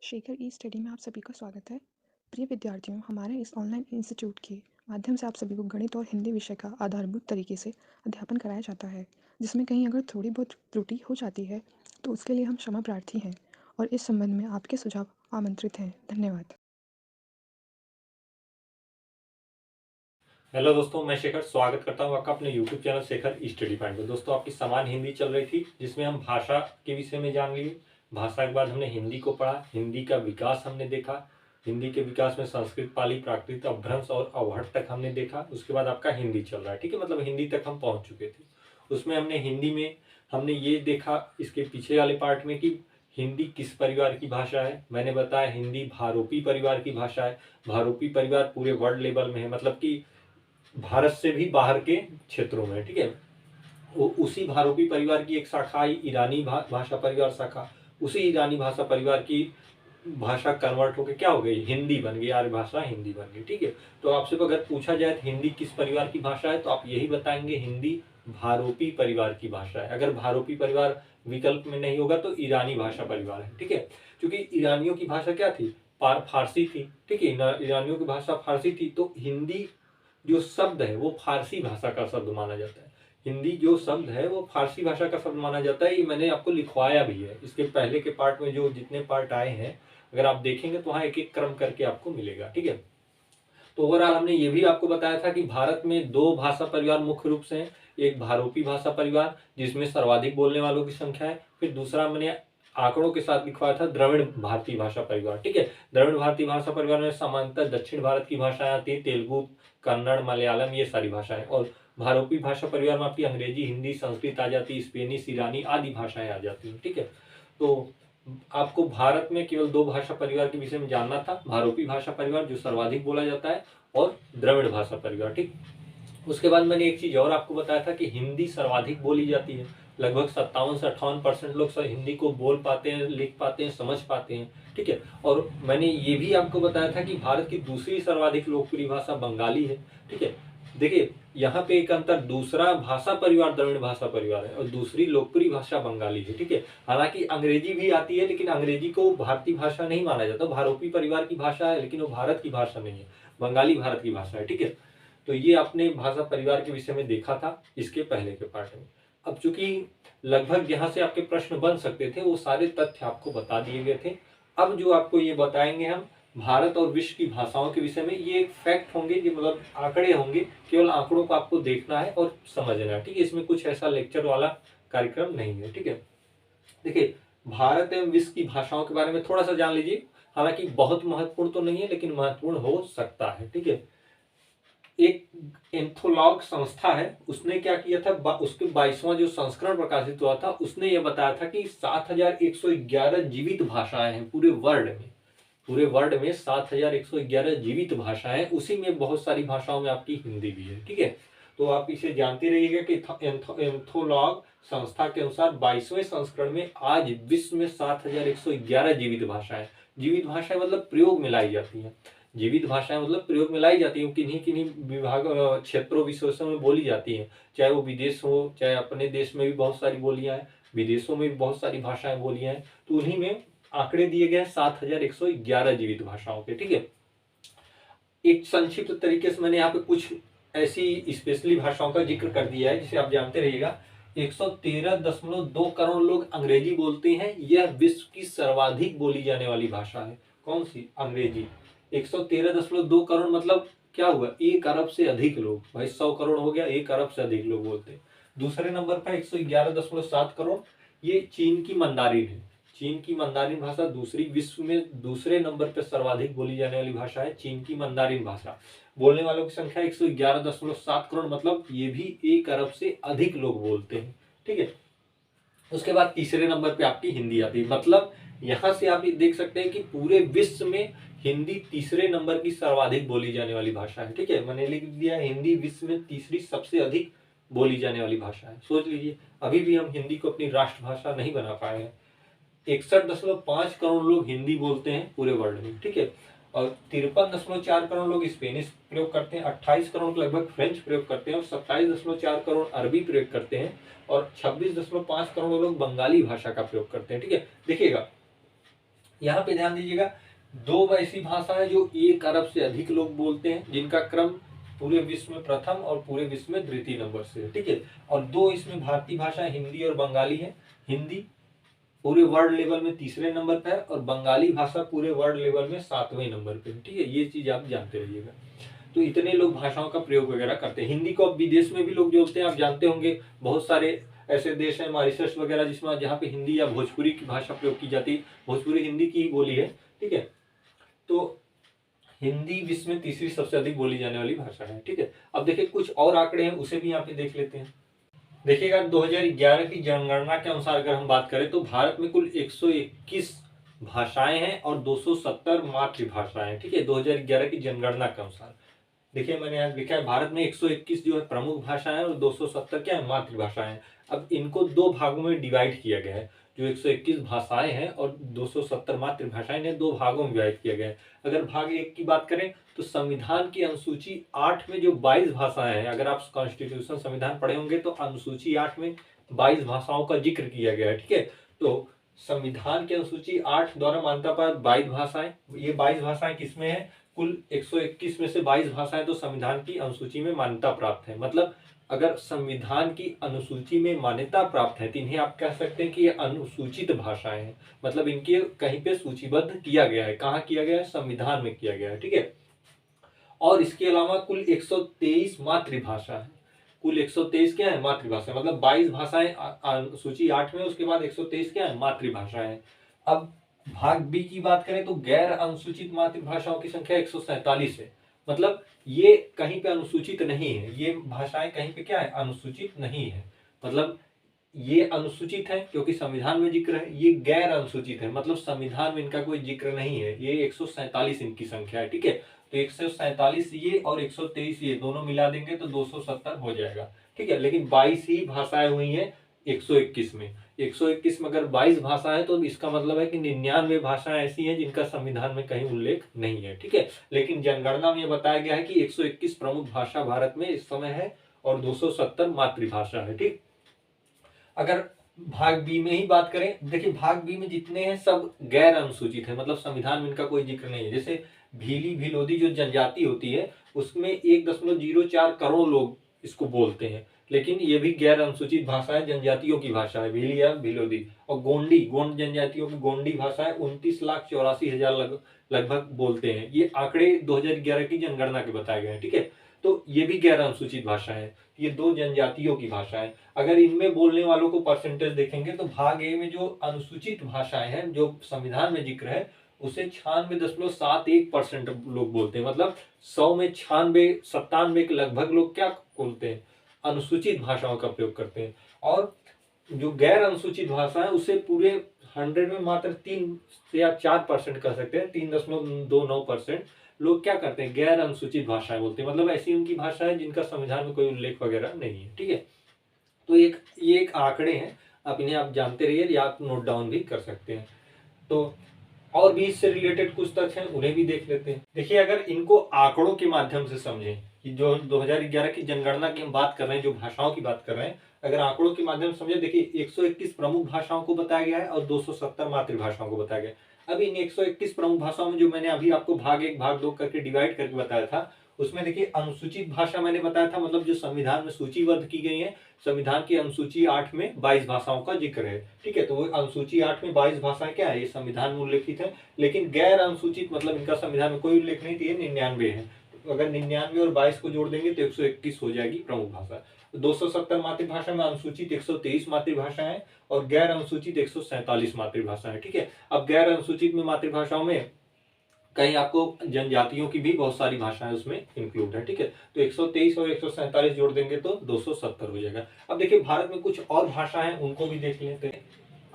शेखर ई study में आप सभी का स्वागत है। प्रिय विद्यार्थियों, हमारे इस ऑनलाइन इंस्टीट्यूट के माध्यम से आप सभी को गणित और हिंदी विषय का आधारभूत तरीके से अध्यापन कराया जाता है, जिसमें कहीं अगर थोड़ी बहुत त्रुटि हो जाती है तो उसके लिए हम क्षमा प्रार्थी हैं और इस संबंध में आपके सुझाव आमंत्रित हैं। धन्यवाद। हेलो दोस्तों, मैं शेखर स्वागत करता हूं आपका अपने YouTube channel Shekhar study point में। दोस्तों, आपकी समान हिंदी चल रही थी जिसमें हम भाषा के विषय में जान लिए। भाषा के बाद हमने हिंदी को पढ़ा, हिंदी का विकास हमने देखा। हिंदी के विकास में संस्कृत, पाली, प्राकृत, अपभ्रंश और अवहट्ठ तक हमने देखा। उसके बाद आपका हिंदी चल रहा है, ठीक है, मतलब हिंदी तक हम पहुंच चुके थे। उसमें हमने हिंदी में हमने ये देखा इसके पीछे वाले पार्ट में कि हिंदी किस परिवार की भाषा है। मैंने बताया हिंदी भारोपी परिवार की भाषा है। भारोपी परिवार पूरे वर्ल्ड लेवल में है, मतलब कि भारत से भी बाहर के क्षेत्रों में, ठीक है। वो उसी भारोपी परिवार की एक शाखा आई ईरानी भाषा परिवार शाखा। उसी ईरानी भाषा परिवार की भाषा कन्वर्ट होकर क्या हो गई, हिंदी बन गई, आर्य भाषा हिंदी बन गई, ठीक है। तो आपसे अगर पूछा जाए तो हिंदी किस परिवार की भाषा है, तो आप यही बताएंगे हिंदी भारोपी परिवार की भाषा है। अगर भारोपी परिवार विकल्प में नहीं होगा तो ईरानी भाषा परिवार है, ठीक है। क्योंकि ईरानियों की भाषा क्या थी, फारसी थी, ठीक है। ईरानियों की भाषा फारसी थी, तो हिंदी जो शब्द है वो फारसी भाषा का शब्द माना जाता है। हिंदी जो शब्द है वो फारसी भाषा का शब्द माना जाता है। ये मैंने आपको लिखवाया भी है। इसके पहले के पार्ट में जो जितने पार्ट आए हैं, अगर आप देखेंगे तो वहाँ एक एक क्रम करके आपको मिलेगा, ठीक है। तो ओवरऑल हमने ये भी आपको बताया था कि भारत में दो भाषा परिवार मुख्य रूप से हैं। एक भारोपी भाषा परिवार जिसमें सर्वाधिक बोलने वालों की संख्या है। फिर दूसरा मैंने आंकड़ों के साथ लिखवाया था द्रविड़ भारतीय भाषा परिवार, ठीक है। द्रविड़ भारतीय भाषा परिवार में सामान्यतः दक्षिण भारत की भाषाएं आती है, तेलुगु, कन्नड़, मलयालम, ये सारी भाषाएं। और भारोपी भाषा परिवार में आपकी अंग्रेजी, हिंदी, संस्कृत आ जाती है, स्पेनिश, ईरानी आदि भाषाएं आ जाती हैं, ठीक है। तो आपको भारत में केवल दो भाषा परिवार के विषय में जानना था, भारोपी भाषा परिवार जो सर्वाधिक बोला जाता है और द्रविड़ भाषा परिवार, ठीक। उसके बाद मैंने एक चीज और आपको बताया था कि हिंदी सर्वाधिक बोली जाती है। लगभग 57 से 58% लोग हिंदी को बोल पाते हैं, लिख पाते हैं, समझ पाते हैं, ठीक है। और मैंने ये भी आपको बताया था कि भारत की दूसरी सर्वाधिक लोकप्रिय भाषा बंगाली है, ठीक है। देखिए यहाँ पे एक अंतर, दूसरा भाषा परिवार द्रविड़ भाषा परिवार है और दूसरी लोकप्रिय भाषा बंगाली है, ठीक है। हालांकि अंग्रेजी भी आती है, लेकिन अंग्रेजी को भारतीय भाषा नहीं माना जाता। भारोपी परिवार की भाषा है, लेकिन वो भारत की भाषा नहीं है। बंगाली भारत की भाषा है, ठीक है। तो ये आपने भाषा परिवार के विषय में देखा था इसके पहले के पार्ट में। अब चूंकि लगभग यहाँ से आपके प्रश्न बन सकते थे, वो सारे तथ्य आपको बता दिए गए थे। अब जो आपको ये बताएंगे हम भारत और विश्व की भाषाओं के विषय में, ये एक फैक्ट होंगे, ये मतलब आंकड़े होंगे। केवल आंकड़ों को आपको देखना है और समझना है, ठीक है। इसमें कुछ ऐसा लेक्चर वाला कार्यक्रम नहीं है, ठीक है। देखिए भारत एवं विश्व की भाषाओं के बारे में थोड़ा सा जान लीजिए। हालांकि बहुत महत्वपूर्ण तो नहीं है, लेकिन महत्वपूर्ण हो सकता है, ठीक है। एक एंथोलॉग संस्था है, उसने क्या किया था, उसके 22वां जो संस्करण प्रकाशित हुआ था, उसने यह बताया था कि 7111 जीवित भाषाएं हैं पूरे वर्ल्ड में। पूरे वर्ल्ड में 7111 जीवित भाषाएं, उसी में बहुत सारी भाषाओं में आपकी हिंदी भी है, ठीक है। तो आप इसे जानते रहिएगा कि एंथोलॉग संस्था के अनुसार 22वें संस्करण में आज विश्व में 7111 जीवित भाषाएं। जीवित भाषाएं मतलब प्रयोग में लाई जाती है। जीवित भाषाएं मतलब प्रयोग में लाई जाती है, किन्हीं किन्हीं विभाग क्षेत्रों विशेषों में बोली जाती है। चाहे वो विदेश हो, चाहे अपने देश में भी बहुत सारी बोलियां हैं, विदेशों में भी बहुत सारी भाषाएं बोलियां हैं। तो उन्हीं में आंकड़े दिए गए 7111 जीवित भाषाओं के, ठीक है। एक संक्षिप्त तरीके से मैंने यहाँ पे कुछ ऐसी स्पेशली भाषाओं का जिक्र कर दिया है जिसे आप जानते रहिएगा। 113.2 करोड़ लोग अंग्रेजी बोलते हैं। यह विश्व की सर्वाधिक बोली जाने वाली भाषा है। कौन सी? अंग्रेजी। 113.2 करोड़ मतलब क्या हुआ, 1 अरब से अधिक लोग। भाई 100 करोड़ हो गया, 1 अरब से अधिक लोग बोलते हैं। दूसरे नंबर पर 111.7 करोड़, ये चीन की मंदारिन है। चीन की मंदारिन भाषा दूसरी विश्व में दूसरे नंबर पर सर्वाधिक बोली जाने वाली भाषा है, चीन की मंदारिन भाषा। बोलने वालों की संख्या 111.7 करोड़, मतलब ये भी 1 अरब से अधिक लोग बोलते हैं, ठीक है। उसके बाद तीसरे नंबर पे आपकी हिंदी आती है। मतलब यहां से आप ये देख सकते हैं कि पूरे विश्व में हिंदी तीसरे नंबर की सर्वाधिक बोली जाने वाली भाषा है, ठीक है। मैंने लिख दिया हिंदी विश्व में तीसरी सबसे अधिक बोली जाने वाली भाषा है। सोच लीजिए, अभी भी हम हिंदी को अपनी राष्ट्रभाषा नहीं बना पाए हैं। 61.5 करोड़ लोग हिंदी बोलते हैं पूरे वर्ल्ड में, ठीक है। और 53.4 करोड़ लोग स्पेनिश प्रयोग करते हैं, 28 करोड़ लगभग फ्रेंच प्रयोग करते हैं और 27.4 करोड़ अरबी प्रयोग करते हैं और 26.5 करोड़ लोग बंगाली भाषा का प्रयोग करते हैं, ठीक है। देखिएगा यहाँ पे ध्यान दीजिएगा, दो ऐसी भाषा है जो 1 अरब से अधिक लोग बोलते हैं, जिनका क्रम पूरे विश्व में प्रथम और पूरे विश्व में द्वितीय नंबर से है, ठीक है। और दो इसमें भारतीय भाषा हिंदी और बंगाली है। हिंदी पूरे वर्ल्ड लेवल में तीसरे नंबर पे है और बंगाली भाषा पूरे वर्ल्ड लेवल में 7वें नंबर पे है, ठीक है। ये चीज आप जानते रहिएगा। तो इतने लोग भाषाओं का प्रयोग वगैरह करते हैं। हिंदी को अब विदेश में भी लोग जोड़ते हैं, आप जानते होंगे बहुत सारे ऐसे देश हैं मॉरिशस वगैरह जिसमें जहाँ पे हिंदी या भोजपुरी की भाषा प्रयोग की जाती है। भोजपुरी हिंदी की ही बोली है, ठीक है। तो हिंदी विश्व में तीसरी सबसे अधिक बोली जाने वाली भाषा है, ठीक है। अब देखिए कुछ और आंकड़े हैं, उसे भी यहाँ पे देख लेते हैं। देखिएगा 2011 की जनगणना के अनुसार अगर हम बात करें तो भारत में कुल 121 भाषाएं हैं और 270 मातृभाषाएं, ठीक है। 2011 की जनगणना के अनुसार देखिए मैंने यहाँ लिखा है भारत में 121 जो है प्रमुख भाषाएं है और 270 क्या है मातृभाषाएं। अब इनको दो भागों में डिवाइड किया गया है। जो 121 भाषाएं हैं और 270 मातृभाषाएं इन्हें दो भागों में डिवाइड किया गया है। अगर भाग 1 की बात करें तो संविधान की अनुसूची 8 में जो 22 भाषाएं हैं, अगर आप कॉन्स्टिट्यूशन संविधान पढ़े होंगे तो अनुसूची 8 में 22 भाषाओं का जिक्र किया गया है, ठीक है। तो संविधान की अनुसूची 8 द्वारा मान्यता प्राप्त 22 भाषाएं, ये 22 भाषाएं किसमें है, कुल 121 में से 22 भाषाएं तो संविधान की अनुसूची में मान्यता प्राप्त है। मतलब अगर संविधान की अनुसूची में मान्यता प्राप्त है तो इन्हें आप कह सकते हैं कि ये अनुसूचित भाषाएं हैं। मतलब इनके कहीं पे सूचीबद्ध किया गया है, कहाँ किया गया है, संविधान में किया गया है, ठीक है। और इसके अलावा कुल 123 मातृभाषा है। कुल 123 क्या है, मातृभाषा। मतलब 22 भाषाएं सूची 8 में, उसके बाद 123 क्या है, मातृभाषा है। अब भाग बी की बात करें तो गैर अनुसूचित मातृभाषाओं की संख्या 147 है। मतलब ये कहीं पे अनुसूचित नहीं है, ये भाषाएं कहीं पे क्या है, अनुसूचित नहीं है। मतलब ये अनुसूचित है क्योंकि संविधान में जिक्र है, ये गैर अनुसूचित है मतलब संविधान में इनका कोई जिक्र नहीं है। ये 147 इनकी संख्या है, ठीक है। तो 147 ये और 123 ये दोनों मिला देंगे तो 270 हो जाएगा, ठीक है। लेकिन 22 ही भाषाएं हुई है 121 में। 121 में अगर 22 भाषा है तो इसका मतलब है कि 99 भाषाएं ऐसी हैं जिनका संविधान में कहीं उल्लेख नहीं है, ठीक है। लेकिन जनगणना में यह बताया गया है कि 121 प्रमुख भाषा भारत में इस समय है और 270 मातृभाषा है, ठीक। अगर भाग बी में ही बात करें, देखिए भाग बी में जितने हैं सब गैर अनुसूचित है, मतलब संविधान में इनका कोई जिक्र नहीं है। जैसे भीली भीलोदी जो जनजाति होती है उसमें 1.04 करोड़ लोग इसको बोलते हैं, लेकिन ये भी गैर अनुसूचित भाषा है, जनजातियों की भाषा है भीली या भीलोदी। और गोंड जनजातियों की गोंडी भाषा है, 29,84,000 लगभग बोलते हैं। ये आंकड़े 2011 की जनगणना के बताए गए हैं, ठीक है। तो ये भी गैर अनुसूचित भाषा है। ये दो जनजातियों की भाषा है। अगर इनमें बोलने वालों को परसेंटेज देखेंगे तो भाग ए में जो अनुसूचित भाषाएं हैं जो संविधान में जिक्र है उसे 96.71% लोग बोलते हैं। मतलब 100 में 97 के लगभग लोग क्या बोलते हैं, अनुसूचित भाषाओं का प्रयोग करते हैं। और जो गैर अनुसूचित भाषा है उसे पूरे 100 में मात्र 3 या 4% कह सकते हैं, 3.29% लोग क्या करते हैं, गैर अनुसूचित भाषाएं बोलते हैं। मतलब ऐसी उनकी भाषा है जिनका संविधान में कोई उल्लेख वगैरह नहीं है, ठीक है। तो ये एक आंकड़े हैं, आप इन्हें आप जानते रहिए या आप नोट डाउन भी कर सकते हैं। तो और भी इससे रिलेटेड कुछ तथ्य हैं उन्हें भी देख लेते हैं। देखिए अगर इनको आंकड़ों के माध्यम से समझें कि जो 2011 की जनगणना की हम बात कर रहे हैं, जो भाषाओं की बात कर रहे हैं, अगर आंकड़ों के माध्यम से समझे, देखिए 121 प्रमुख भाषाओं को बताया गया है और 270 मातृभाषाओं को बताया गया है। अब इन 121 प्रमुख भाषाओं में जो मैंने अभी आपको भाग 1 भाग 2 करके डिवाइड करके बताया था, उसमें देखिए अनुसूचित भाषा मैंने बताया था, मतलब जो संविधान में सूचीबद्ध की गई है। संविधान की अनुसूची 8 में 22 भाषाओं का जिक्र है, ठीक है। तो वो अनुसूची 8 में 22 भाषाएं क्या है, ये संविधान में उल्लेखित है। लेकिन गैर अनुसूचित मतलब इनका संविधान में कोई उल्लेख नहीं, तो ये 99 है। तो अगर 99 और 22 को जोड़ देंगे तो 121 हो जाएगी प्रमुख भाषा। 270 मातृभाषा में अनुसूचित 123 मातृभाषा है और गैर अनुसूचित 147 मातृभाषा है, ठीक है। अब गैर अनुसूचित में मातृभाषाओं में कहीं आपको जनजातियों की भी बहुत सारी भाषाएं उसमें इंक्लूड है, ठीक है। तो 123 और 147 जोड़ देंगे तो 270 हो जाएगा। अब देखिए भारत में कुछ और भाषा है उनको भी देख लेते हैं।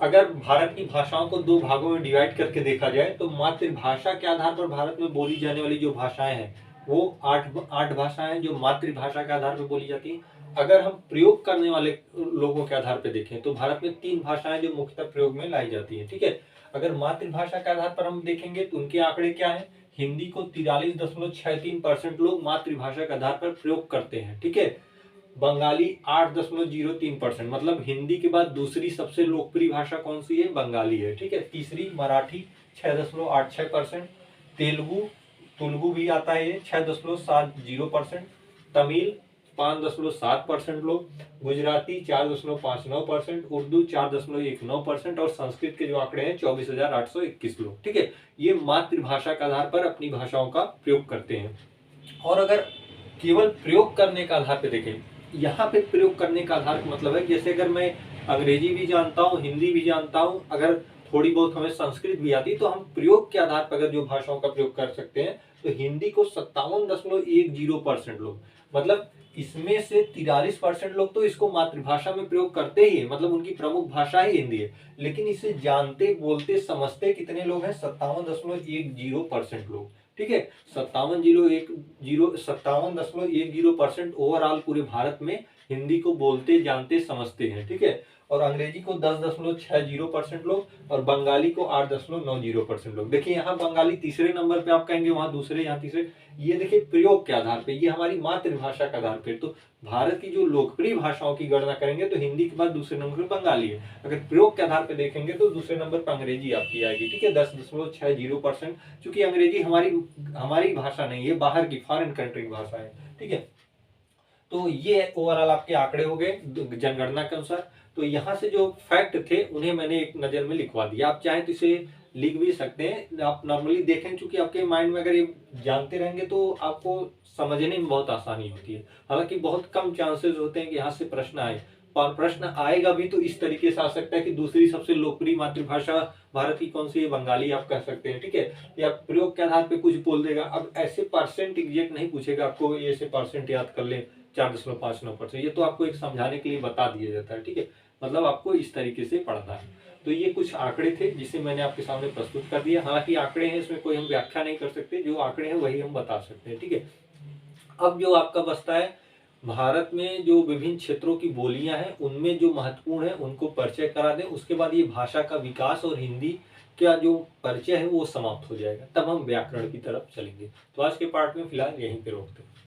अगर भारत की भाषाओं को दो भागों में डिवाइड करके देखा जाए तो मातृभाषा के आधार पर भारत में बोली जाने वाली जो भाषाएं हैं वो आठ भाषाएं जो मातृभाषा के आधार पर बोली जाती है। अगर हम प्रयोग करने वाले लोगों के आधार पर देखें तो भारत में 3 भाषाएं जो मुख्यतः प्रयोग में लाई जाती है, ठीक है। अगर मातृभाषा के आधार पर हम देखेंगे तो उनके आंकड़े क्या है, हिंदी को 43.63% लोग मातृभाषा के आधार पर प्रयोग करते हैं, ठीक है। बंगाली 8.03%, मतलब हिंदी के बाद दूसरी सबसे लोकप्रिय भाषा कौन सी है, बंगाली है, ठीक है। तीसरी मराठी 6.86%, तेलुगु तेलुगु भी आता है ये 6.70%, तमिल 5.7% लोग, गुजराती 4.59%, उर्दू 4.19% और संस्कृत के जो आंकड़े हैं 24,821 लोग। ठीक है, ये मातृभाषा के आधार पर अपनी भाषाओं का प्रयोग करते हैं। और अगर केवल प्रयोग करने का आधार पर देखें, यहाँ पे प्रयोग करने का आधार का मतलब है जैसे अगर मैं अंग्रेजी भी जानता हूँ, हिंदी भी जानता हूँ, अगर थोड़ी बहुत हमें संस्कृत भी आती, तो हम प्रयोग के आधार पर अगर जो भाषाओं का प्रयोग कर सकते हैं, तो हिंदी को 57.10% लोग, मतलब इसमें से 43% लोग तो इसको मातृभाषा में प्रयोग करते ही है, मतलब उनकी प्रमुख भाषा ही हिंदी है। लेकिन इसे जानते, बोलते, समझते कितने लोग हैं? 57.10% लोग। ठीक है, 57.10% ओवरऑल पूरे भारत में हिंदी को बोलते, जानते, समझते हैं। ठीक है, और अंग्रेजी को 10.60% लोग और बंगाली को 8.90% लोग। देखिए यहाँ बंगाली तीसरे नंबर पे आप कहेंगे, वहां दूसरे, यहाँ तीसरे। ये देखिए प्रयोग के आधार पे, ये हमारी मातृभाषा के आधार पे। तो भारत की जो लोकप्रिय भाषाओं की गणना करेंगे तो हिंदी के बाद दूसरे नंबर पर बंगाली है। अगर प्रयोग के आधार पे देखेंगे तो दूसरे नंबर पर अंग्रेजी आपकी आएगी। ठीक है, 10.60%। चूंकि अंग्रेजी हमारी भाषा नहीं है, बाहर की फॉरेन कंट्री की भाषा है। ठीक है, तो ये ओवरऑल आपके आंकड़े हो गए जनगणना के अनुसार। तो यहाँ से जो फैक्ट थे उन्हें मैंने एक नजर में लिखवा दिया। आप चाहें तो इसे लिख भी सकते हैं। आप नॉर्मली देखें, चूंकि आपके माइंड में अगर ये जानते रहेंगे तो आपको समझने में बहुत आसानी होती है। हालांकि बहुत कम चांसेस होते हैं कि यहाँ से प्रश्न आए, और प्रश्न आएगा भी तो इस तरीके से आ सकता है कि दूसरी सबसे लोकप्रिय मातृभाषा भारत की कौन सी है? बंगाली आप कह सकते हैं। ठीक है, या प्रयोग के आधार पे कुछ बोल देगा। अब ऐसे परसेंट एग्जैक्ट नहीं पूछेगा आपको, ये ऐसे परसेंट याद कर ले 4.59%, ये तो आपको एक समझाने के लिए बता दिया जाता है। ठीक है, मतलब आपको इस तरीके से पढ़ना है। तो ये कुछ आंकड़े थे जिसे मैंने आपके सामने प्रस्तुत कर दिया। हालांकि आंकड़े हैं, इसमें कोई हम व्याख्या नहीं कर सकते, जो आंकड़े हैं वही हम बता सकते हैं। ठीक है, अब जो आपका बचता है, भारत में जो विभिन्न क्षेत्रों की बोलियां हैं उनमें जो महत्वपूर्ण है उनको परिचय करा दें। उसके बाद ये भाषा का विकास और हिंदी का जो परिचय है वो समाप्त हो जाएगा, तब हम व्याकरण की तरफ चलेंगे। तो आज के पार्ट में फिलहाल यहीं पे रोकते हैं।